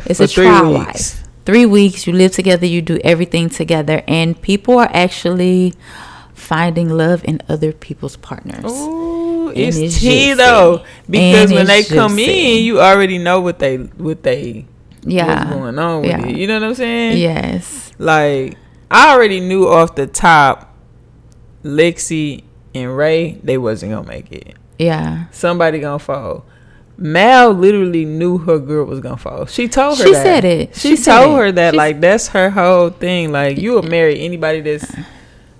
It's a trial life. 3 weeks, you live together, you do everything together, and people are actually finding love in other people's partners. Oh, it's tea though, because when they come in, you already know what they what's going on with it. You know what I'm saying? Yes. Like, I already knew off the top, Lexi and Ray, they wasn't gonna make it. Yeah. Somebody gonna fall. Mal literally knew her girl was gonna fall. She told her she that. Said it. She told her that. Like, that's her whole thing. Like, you will marry anybody that's,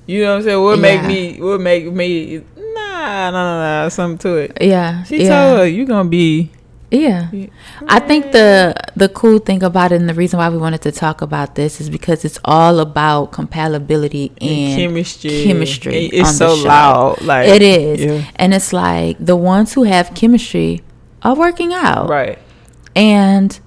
you know what I'm saying? What make me nah, something to it. Yeah. She told her, you gonna be. Yeah. I think the cool thing about it, and the reason why we wanted to talk about this, is because it's all about compatibility and chemistry. It's so loud. Like, it is. Yeah. And it's like the ones who have chemistry are working out. Right. And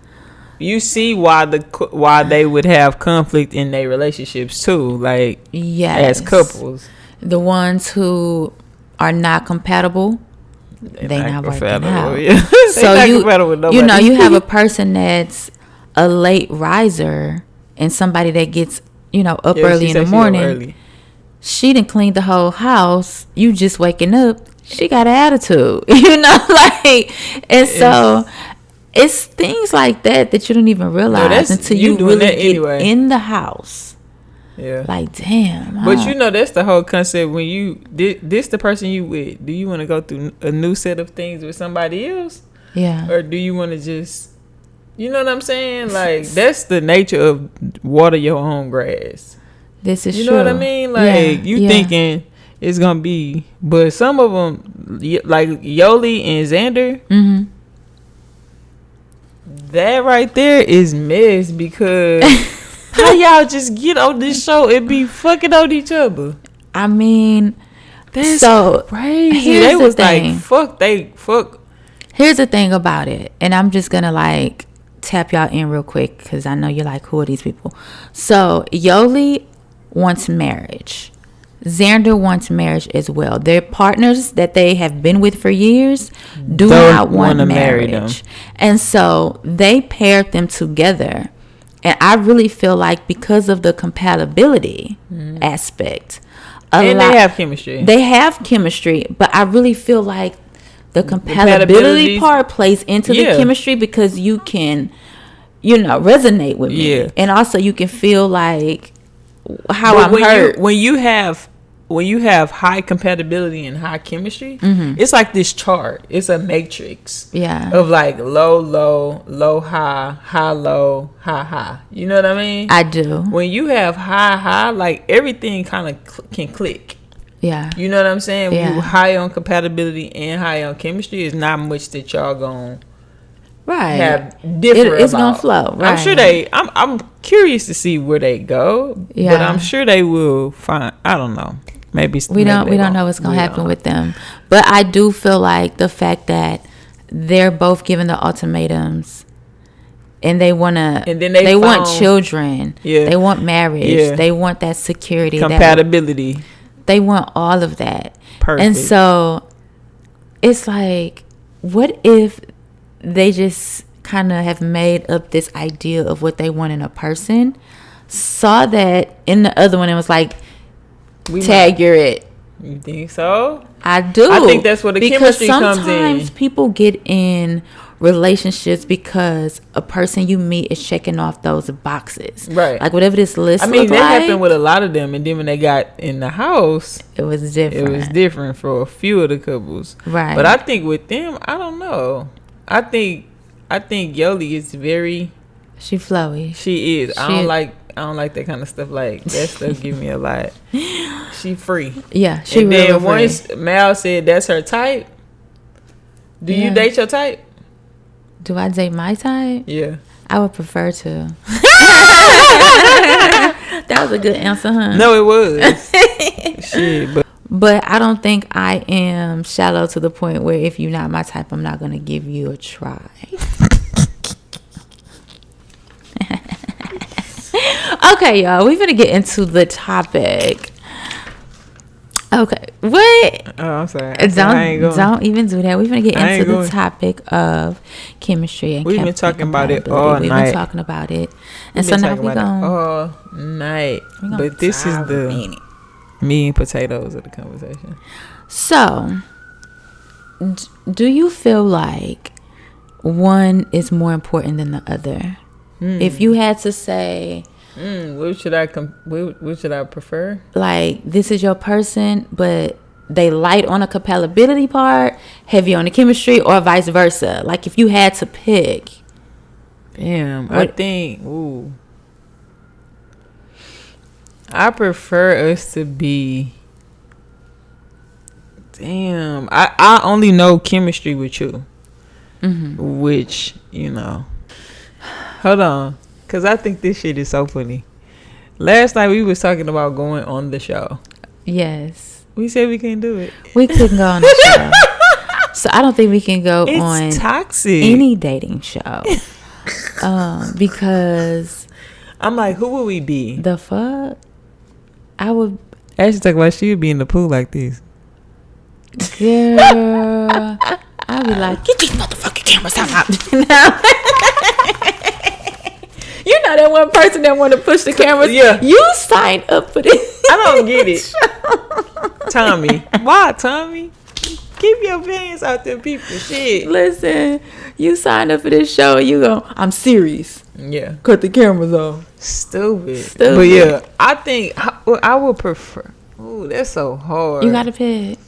you see why they would have conflict in their relationships too, like, as couples. The ones who are not compatible, they not working out. Yeah. So you know, you have a person that's a late riser and somebody that gets, you know, up early in the morning. She done cleaned the whole house. You just waking up. She got an attitude, you know, like, and so it's things like that you don't even realize until you really get in the house. Yeah. Like, damn. But you know, that's the whole concept. When you this the person you with, do you want to go through a new set of things with somebody else? Yeah. Or do you want to just, you know what I'm saying? Like, that's the nature of water your own grass. This is true. You know what I mean? Like, thinking it's gonna be, but some of them, like Yoli and Xander, that right there is mess, because how y'all just get on this show and be fucking on each other? I mean, that's so crazy. They was like, fuck. Here's the thing about it, and I'm just gonna like tap y'all in real quick, because I know you're like, who are these people? So Yoli wants marriage. Xander wants marriage as well. Their partners that they have been with for years do not want marriage. And so they paired them together. And I really feel like because of the compatibility aspect, they have chemistry. They have chemistry, but I really feel like the compatibility part plays into the chemistry, because you can, you know, resonate with me. Yeah. And also you can feel like how I'm hurt. When you have high compatibility and high chemistry, it's like this chart. It's a matrix. Yeah. Of like low, high, low, high. You know what I mean? I do. When you have high, like, everything kind of can click. Yeah. You know what I'm saying? When you high on compatibility and high on chemistry, it's not much that y'all gonna have different. It's gonna flow. Right. I'm curious to see where they go. Yeah. But I'm sure they will find. I don't know. Maybe we don't know what's gonna happen with them. But I do feel like the fact that they're both given the ultimatums, and they wanna, and then they want children. Yeah. They want marriage. Yeah. They want that security, compatibility. They want all of that. Perfect. And so it's like, what if they just kind of have made up this idea of what they want in a person, saw that in the other one, and was like, you're it. You think so? I do. I think that's where the chemistry comes in. Because sometimes people get in relationships because a person you meet is checking off those boxes. Right. Like, whatever this list that happened with a lot of them. And then when they got in the house, it was different. It was different for a few of the couples. Right. But I think with them, I don't know. I think Yoli is very... She flowy. She is. I don't like that kind of stuff. Like, that stuff give me a lot. She free. Yeah, she and really then once Mal said that's her type, do you date your type? Do I date my type? Yeah. I would prefer to. That was a good answer, huh? No, it was. Shit, but I don't think I am shallow to the point where if you're not my type, I'm not going to give you a try. Okay, y'all, we're going to get into the topic. Okay, What? Oh, I'm sorry. Don't even do that. We're gonna get into the topic of chemistry and we've been talking about it all night. We've been talking about it, and so now we're going all night. But this is the meat and potatoes of the conversation. So, do you feel like one is more important than the other? If you had to say, what should I prefer? Like, this is your person, but they light on a compatibility part, heavy on the chemistry, or vice versa. Like, if you had to pick. Damn, I think, I prefer us to be. Damn, I only know chemistry with you, which, you know. Hold on, because I think this shit is so funny. Last night we was talking about going on the show. Yes. We said we couldn't do it. We couldn't go on the show. So I don't think we can go on toxic. Any dating show. Because I'm like, who would we be? The fuck? I would actually talk about she would be in the pool like this. Girl. I'd be like, get these motherfucking cameras out. You know that one person that want to push the cameras? Yeah. You signed up for this. I don't get it. Tommy. Why, Tommy? Keep your opinions out there, people. Shit. Listen, you signed up for this show. You go, I'm serious. Yeah. Cut the cameras off. Stupid. But yeah, I think I would prefer. Ooh, that's so hard. You got to pick.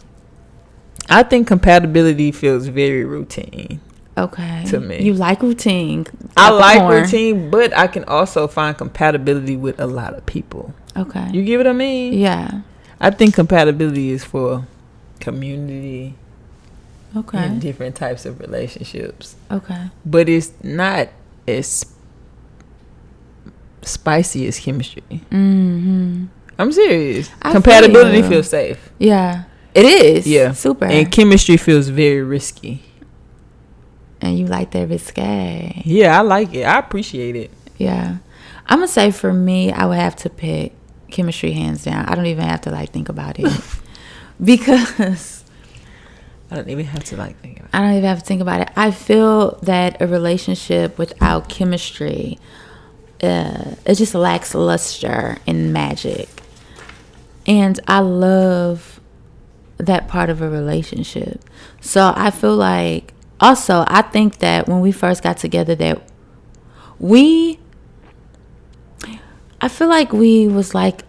I think compatibility feels very routine. Okay. To me. You like routine. I like routine, but I can also find compatibility with a lot of people. Okay. You get what I mean? Yeah. I think compatibility is for community. Okay. And different types of relationships. Okay. But it's not as spicy as chemistry. Mm-hmm. I'm serious. Compatibility feels safe. Yeah. It is. Yeah. Super. And chemistry feels very risky. And you like that risque. Yeah, I like it. I appreciate it. Yeah. I'm going to say for me, I would have to pick chemistry hands down. I don't even have to think about it. Because I don't even have to think about it. I don't even have to think about it. I feel that a relationship without chemistry, it just lacks luster and magic. And I love that part of a relationship. So I feel like, also, I think that when we first got together that I feel like we was like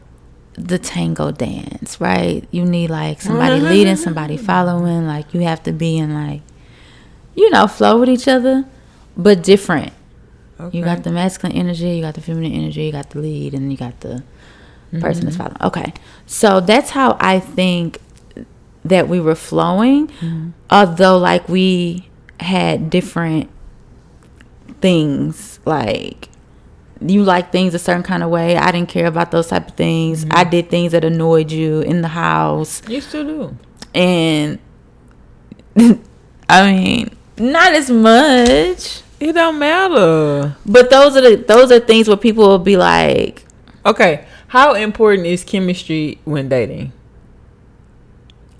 the tango dance, right? You need somebody leading, somebody following. You have to be in flow with each other, but different. Okay. You got the masculine energy, you got the feminine energy, you got the lead, and you got the person that's following. Okay. So that's how I think that we were flowing, although we had different things. You like things a certain kind of way. I didn't care about those type of things. I did things that annoyed you in the house. You still do. And I mean, not as much. It don't matter. But those are things where people will be like, okay, how important is chemistry when dating?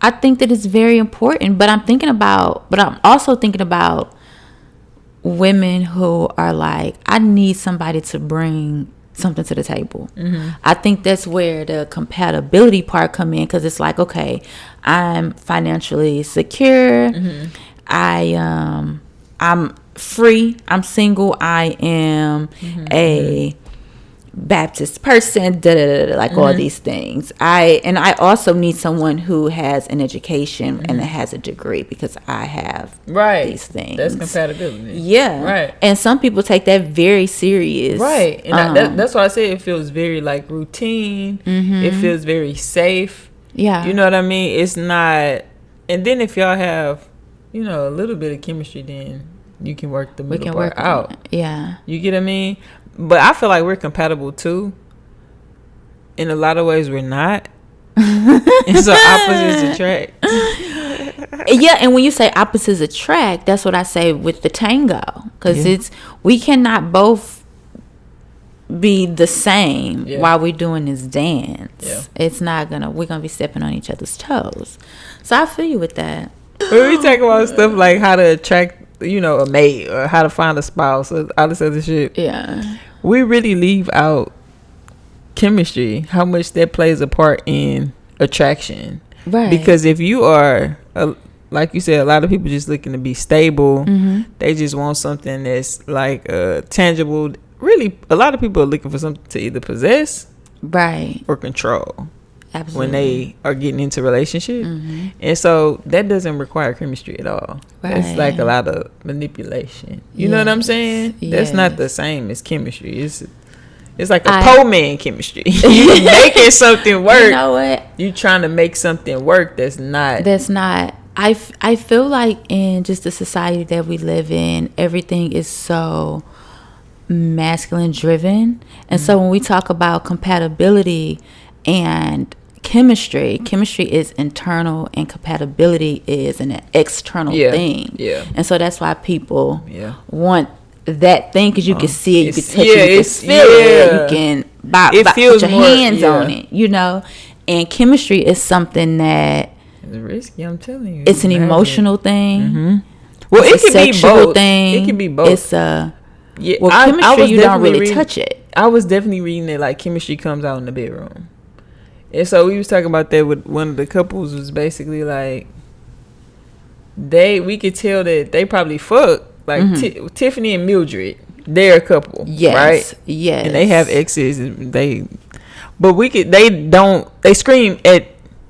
I think that it's very important, but I'm also thinking about women who are I need somebody to bring something to the table. I think that's where the compatibility part come in, because it's okay, I'm financially secure. I'm free. I'm single. I am a Baptist person, all these things. I also need someone who has an education and has a degree, because I have these things. That's compatibility. Yeah. Right. And some people take that very serious. Right. And that's why I say it feels very routine. It feels very safe. Yeah. You know what I mean? It's not. And then if y'all have, a little bit of chemistry, then you can work the middle part out. Yeah. You get what I mean? But I feel like we're compatible too. In a lot of ways, we're not. And so opposites attract. Yeah, and when you say opposites attract, that's what I say with the tango. Because we cannot both be the same while we're doing this dance. Yeah. It's not we're gonna be stepping on each other's toes. So I feel you with that. When we talk about stuff like how to attract, a mate or how to find a spouse or all this other shit, we really leave out chemistry, how much that plays a part in attraction. Right. Because if you are, like you said, a lot of people just looking to be stable. They just want something that's like tangible. Really, a lot of people are looking for something to either possess or control. Absolutely. When they are getting into relationship. And so that doesn't require chemistry at all. Right. It's like a lot of manipulation. You know what I'm saying? That's not the same as chemistry. It's like a po man chemistry. You making something work. You know what? You trying to make something work that's not. I feel like in just the society that we live in, everything is so masculine driven. And so when we talk about compatibility and chemistry is internal and compatibility is an external thing. And so that's why people want that thing, because you can see it, you can touch it, you can feel it, you can put your hands on it, and chemistry is something that it's risky, I'm telling you. It's an emotional thing. Well, it's it can be both. Thing. It can be both. It's chemistry, you don't really touch it. I was definitely reading that like chemistry comes out in the bedroom. And so we was talking about that with one of the couples. Was basically like we could tell that they probably fuck like Tiffany and Mildred. They're a couple, right? Yes, and they have exes. They scream at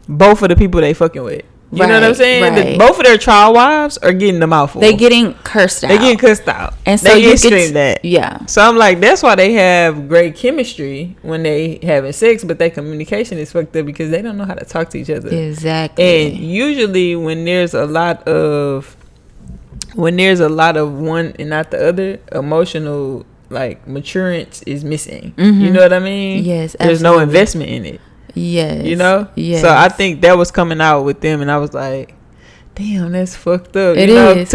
both of the people they fucking with. You know what I'm saying? Right. Both of their child wives are getting the mouthful. They getting cursed out. They getting cussed out. And so they you get screamed at. Yeah. So I'm like, that's why they have great chemistry when they having sex, but their communication is fucked up because they don't know how to talk to each other. Exactly. And usually when there's a lot of one and not the other, emotional like maturance is missing. You know what I mean? Yes. There's no investment in it. Yes. Yes. So I think that was coming out with them, and I was like, damn, that's fucked up. It is.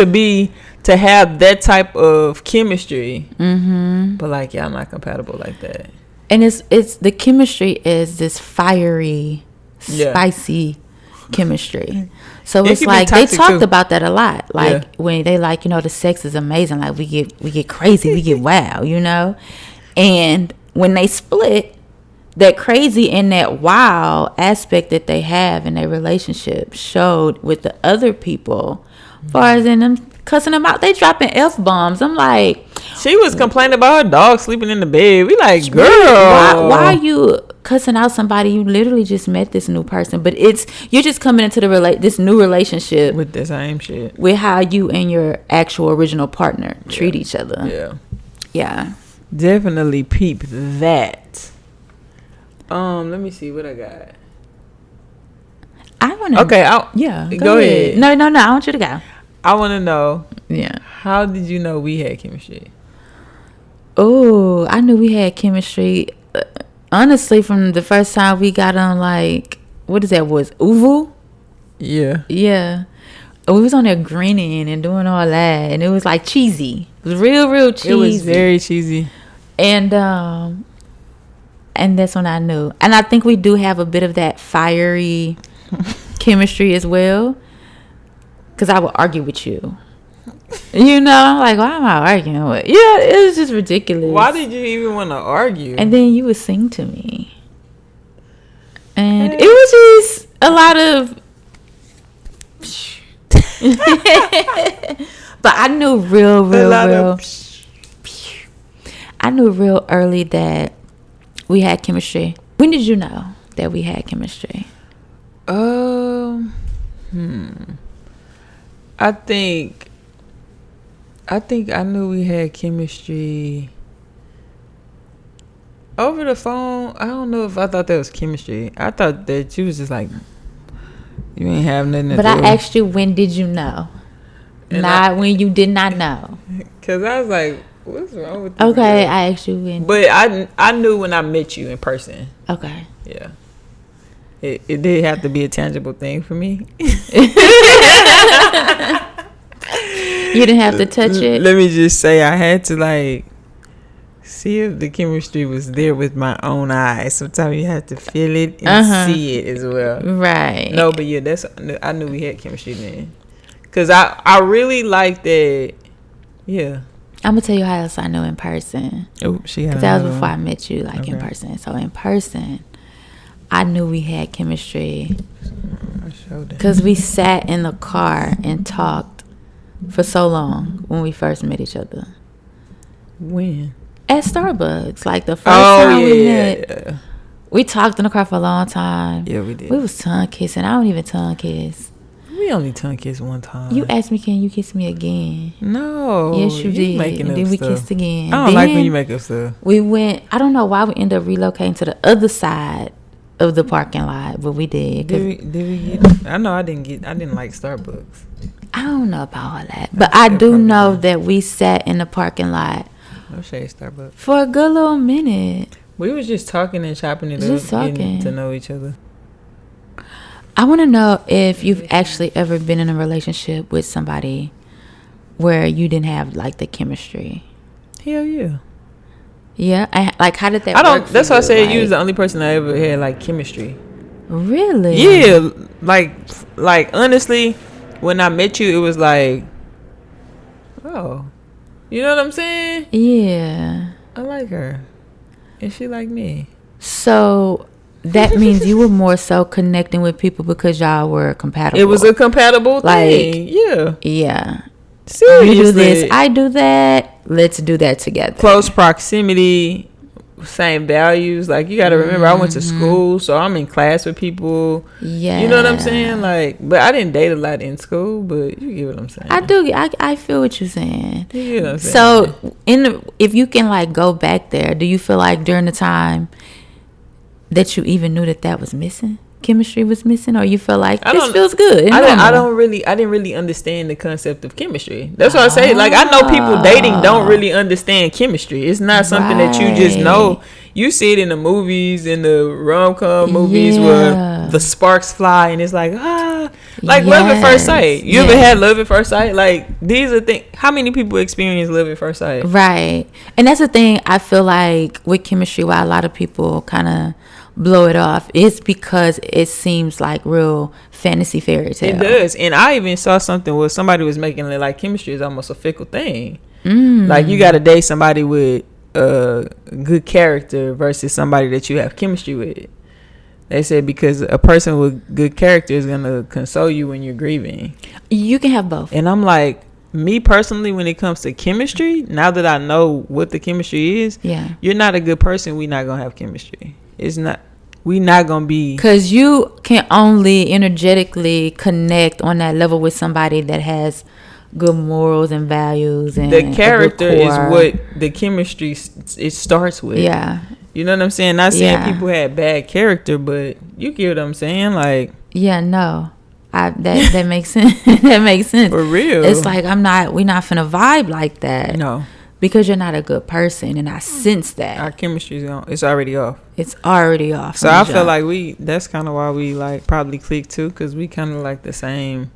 To have that type of chemistry, but like y'all not compatible like that. And it's the chemistry is this fiery, spicy chemistry. So it's like they talked about that a lot. Like when they like, the sex is amazing. Like we get crazy, we get wild, And when they split, that crazy and that wild aspect that they have in their relationship showed with the other people. As far as in them cussing them out, they dropping F-bombs. I'm like, she was complaining about her dog sleeping in the bed. We like, girl, why are you cussing out somebody? You literally just met this new person, but you're just coming into this new relationship with the same shit, with how you and your actual original partner treat each other. Yeah, definitely peep that. Let me see what I got. I want to. Okay, go ahead. No, I want you to go. I want to know. Yeah. How did you know we had chemistry? Oh, I knew we had chemistry. Honestly, from the first time we got on, like, what is that? Was Uvu? Yeah. Yeah. We was on there grinning and doing all that, and it was like cheesy. It was real cheesy. It was very cheesy. And that's when I knew. And I think we do have a bit of that fiery chemistry as well. Because I would argue with you. I'm like, why am I arguing with? Yeah, it was just ridiculous. Why did you even want to argue? And then you would sing to me. And it was just a lot of... But I knew I knew real early that we had chemistry. When did you know that we had chemistry? I think I knew we had chemistry over the phone. I don't know if I thought that was chemistry. I thought that you was just like, you ain't have nothing to do. But I asked you, when did you know? And not when you did not know. Because I was like, what's wrong with you? Okay, girl? I asked you when. But I knew when I met you in person. Okay. Yeah. It did have to be a tangible thing for me. You didn't have to touch it? Let me just say, I had to like see if the chemistry was there with my own eyes. Sometimes you have to feel it and see it as well. Right. No, but yeah, I knew we had chemistry then. Cause I really like that. Yeah. I'm gonna tell you how else I know in person. Oh, she had. Cause that was before I met you, like in person. So in person, I knew we had chemistry. Cause we sat in the car and talked for so long when we first met each other. When? At Starbucks, like the first time we met. Yeah. We talked in the car for a long time. Yeah, we did. We was tongue kissing. I don't even tongue kiss. We only tongue kissed one time. You asked me, can you kiss me again? No. Yes, you did. And then we kissed again. I don't like when you make up stuff. We went, I don't know why we ended up relocating to the other side of the parking lot, but we did. Did we get, I know I didn't like Starbucks. I don't know about all that. But I do know that we sat in the parking lot. No shade, Starbucks. For a good little minute. We was just talking and chopping it just up, talking. Getting to know each other. I want to know if you've actually ever been in a relationship with somebody where you didn't have like the chemistry. Hell yeah. Yeah, like how did that work? That's why I said you was the only person I ever had like chemistry. Really? Yeah, like honestly, when I met you, it was like, oh, you know what I'm saying? Yeah. I like her, and she like me. So that means you were more so connecting with people because y'all were compatible. It was a compatible thing. Yeah. Seriously. You do this, I do that. Let's do that together. Close proximity, same values. Like, you got to remember, I went to school, so I'm in class with people. Yeah. You know what I'm saying? Like, but I didn't date a lot in school, but you get what I'm saying. I do. I feel what you're saying. You get what I'm saying. So, if you can, like, go back there, do you feel like during the time that you even knew that was missing? Chemistry was missing, or you feel like this feels good? I didn't really understand the concept of chemistry. That's what I say. Like, I know people dating don't really understand chemistry. It's not something that you just know. You see it in the movies, in the rom-com movies where the sparks fly, and it's like like love at first sight. You ever had love at first sight? Like, these are things. How many people experience love at first sight? Right, and that's the thing. I feel like with chemistry, why a lot of people kind of blow it off, it's because it seems like real fantasy fairy tale. It does. And I even saw something where somebody was making it like chemistry is almost a fickle thing. Like, you gotta date somebody with good character versus somebody that you have chemistry with. They said because a person with good character is gonna console you when you're grieving. You can have both. And I'm like, me personally, when it comes to chemistry, now that I know what the chemistry is, you're not a good person, we not gonna have chemistry. It's not, we not gonna be, because you can only energetically connect on that level with somebody that has good morals and values, and the character is what the chemistry it starts with. You know what I'm saying? Not saying people had bad character, but you get what I'm saying. Like, that makes sense. That makes sense for real. It's like we're not finna vibe like that. No. Because you're not a good person, and I sense that our chemistry is already off. It's already off. So I feel like that's kind of why we like probably click too, because we kind of like the same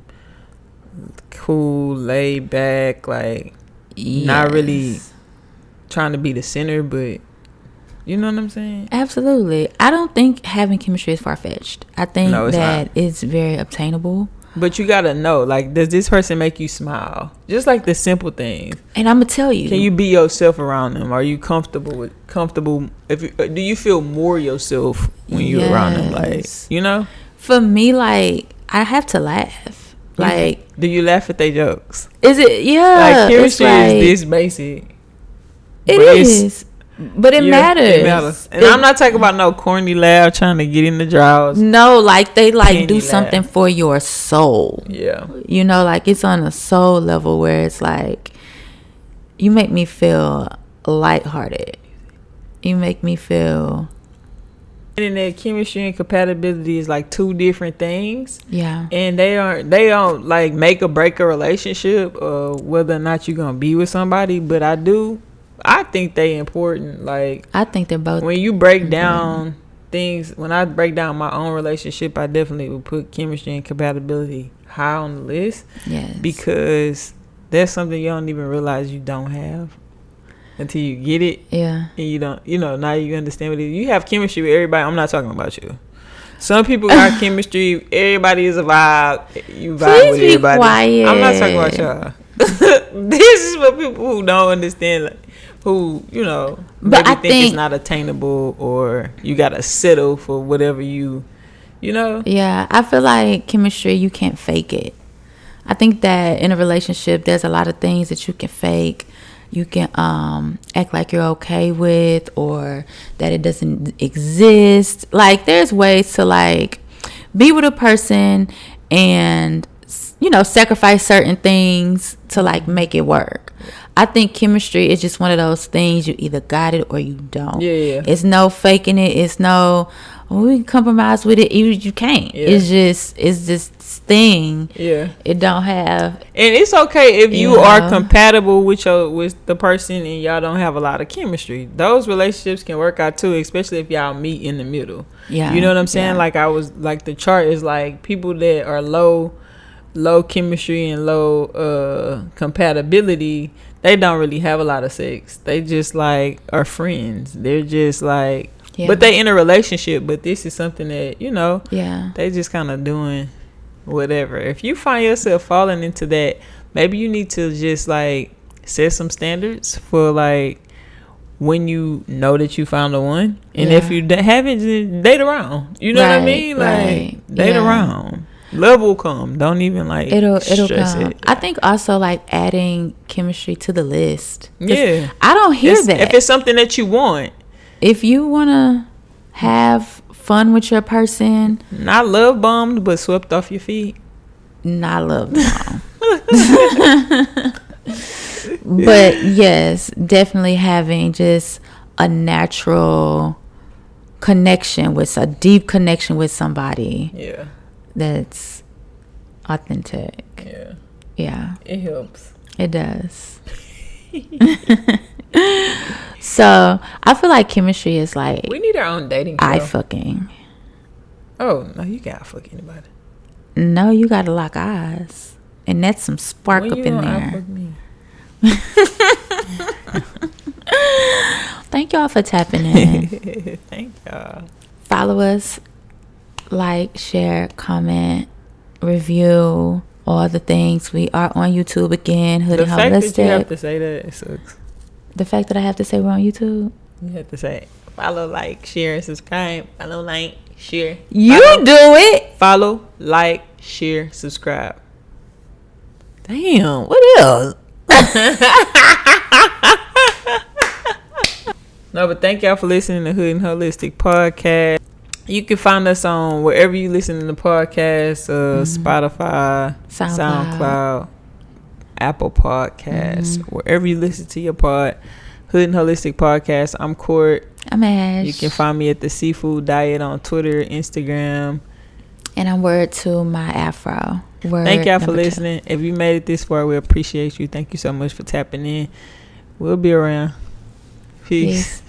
cool, laid back, like not really trying to be the center, but you know what I'm saying? Absolutely. I don't think having chemistry is far fetched. I think it's very obtainable. But you gotta know, like, does this person make you smile? Just like the simple things. And I'm gonna tell you, can you be yourself around them? Are you comfortable? Do you feel more yourself when you're around them? Like, you know. For me, like, I have to laugh. Like, do you laugh at their jokes? Is it? Yeah. Like, chemistry is this basic. It is. But it matters. It matters. And I'm not talking about no corny laugh trying to get in the drawers. No, like they like do something for your soul. Yeah. You know, like it's on a soul level where it's like you make me feel lighthearted. You make me feel. And that chemistry and compatibility is like two different things. Yeah. And they don't like make or break a relationship or whether or not you're gonna be with somebody, but I think they important. Like, I think they're both. When you break down things, when I break down my own relationship, I definitely would put chemistry and compatibility high on the list. Yes. Because that's something you don't even realize you don't have until you get it. Yeah. And you don't, now you understand what it is. You have chemistry with everybody. I'm not talking about you. Some people got chemistry. Everybody is a vibe. You vibe Please with be everybody. quiet. I'm not talking about y'all. This is for people who don't understand, like, who, But I think think it's not attainable, or you got to settle for whatever you know. Yeah, I feel like chemistry, you can't fake it. I think that in a relationship, there's a lot of things that you can fake. You can act like you're okay with, or that it doesn't exist. Like, there's ways to, like, be with a person and, sacrifice certain things to, like, make it work. I think chemistry is just one of those things, you either got it or you don't. Yeah. It's no faking it. It's no, we can compromise with it. You can't. Yeah. It's this thing. Yeah. It don't have. And it's okay if you are compatible with the person and y'all don't have a lot of chemistry. Those relationships can work out too, especially if y'all meet in the middle. Yeah. You know what I'm saying? Yeah. Like the chart is like people that are low chemistry and low compatibility. They don't really have a lot of sex. They just like are friends. They're just like, but they in a relationship. But this is something that, they just kind of doing whatever. If you find yourself falling into that, maybe you need to just like set some standards for like when you know that you found the one. And if you haven't, then date around. You know what I mean? Like date around. Love will come. Don't even like it'll stress come. it. I think also like adding chemistry to the list. Yeah, I don't hear that. If it's something that you want, if you wanna have fun with your person, not love bombed but swept off your feet. Not love bomb. But yes, definitely having just a natural connection with a deep connection with somebody. Yeah. That's authentic. Yeah. It helps. It does. So I feel like chemistry is like, we need our own dating show. eye fucking. Oh no, you can't fuck anybody. No, you gotta lock eyes, and that's some spark when up you in gonna there. fuck me? Thank y'all for tapping in. Thank y'all. Follow us, like, share, comment, review, all the things. We are on YouTube again, Hood and Holistic. The fact that you have to say that, it sucks. The fact that I have to say we're on YouTube? You have to say follow, like, share, and subscribe. Follow, like, share. You do it. Follow, like, share, subscribe. Damn, what else? No, but thank y'all for listening to Hood and Holistic Podcast. You can find us on wherever you listen to the podcast, Spotify, SoundCloud, Apple Podcasts, wherever you listen to your pod. Hood and Holistic Podcast. I'm Cort. I'm Ash. You can find me at the Seafood Diet on Twitter, Instagram. And I'm Word to my Afro. Thank y'all for listening. 2. If you made it this far, we appreciate you. Thank you so much for tapping in. We'll be around. Peace.